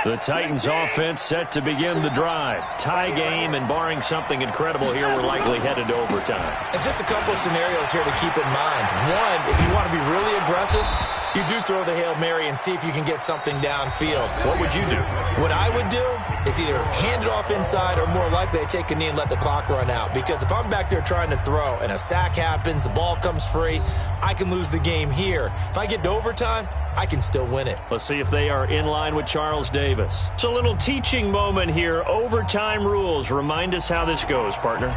The Titans offense set to begin the drive. Tie game, and barring something incredible here, we're likely headed to overtime. And just a couple of scenarios here to keep in mind. One, if you want to be really aggressive, you do throw the Hail Mary and see if you can get something downfield. What would you do? What I would do is either hand it off inside or more likely I take a knee and let the clock run out. Because if I'm back there trying to throw and a sack happens, the ball comes free, I can lose the game here. If I get to overtime, I can still win it. Let's see if they are in line with Charles Davis. It's a little teaching moment here. Overtime rules. Remind us how this goes, partner.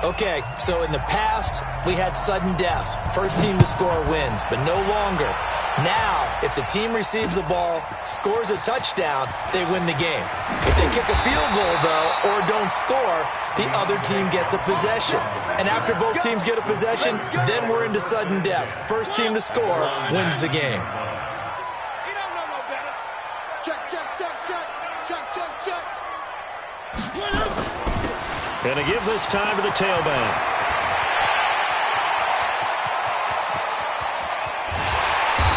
Okay, so in the past, we had sudden death. First team to score wins, but no longer. Now, if the team receives the ball, scores a touchdown, they win the game. If they kick a field goal, though, or don't score, the other team gets a possession. And after both teams get a possession, then we're into sudden death. First team to score wins the game. Gonna give this time to the tailback.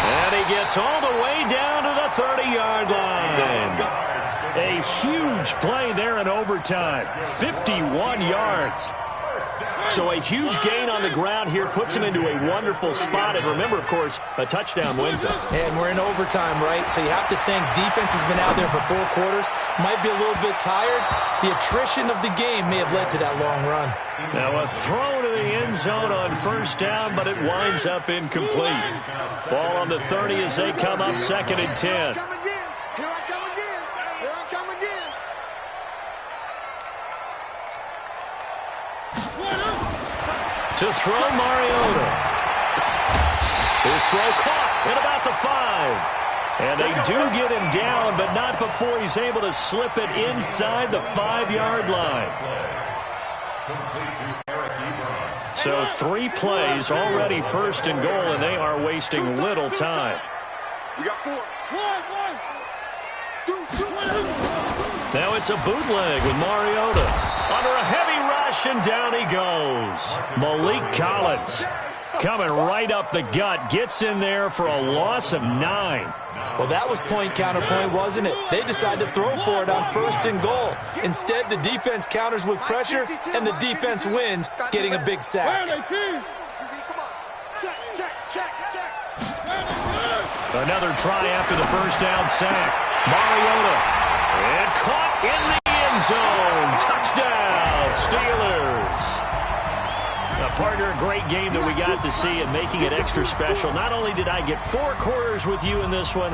And he gets all the way down to the 30-yard line. A huge play there in overtime. 51 yards. So a huge gain on the ground here puts him into a wonderful spot. And remember, of course, a touchdown wins it. And we're in overtime, right? So you have to think defense has been out there for 4 quarters. Might be a little bit tired. The attrition of the game may have led to that long run. Now a throw to the end zone on first down, but it winds up incomplete. Ball on the 30 as they come up second and 10. To throw Mariota. His throw caught at about the 5. And they do get him down, but not before he's able to slip it inside the 5-yard line. So 3 plays, already first and goal, and they are wasting little time. We got 4. 1. Now it's a bootleg with Mariota. Under a heavy rush, and down he goes. Malik Collins coming right up the gut. Gets in there for a loss of 9. Well, that was point counterpoint, wasn't it? They decided to throw for it on first and goal. Instead, the defense counters with pressure, and the defense wins, getting a big sack. Another try after the first down sack. Mariota. And caught in the end zone. Touchdown, Steelers. Now, partner, a great game that we got to see and making it extra special. Not only did I get 4 quarters with you in this one,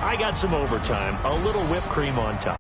I got some overtime, a little whipped cream on top.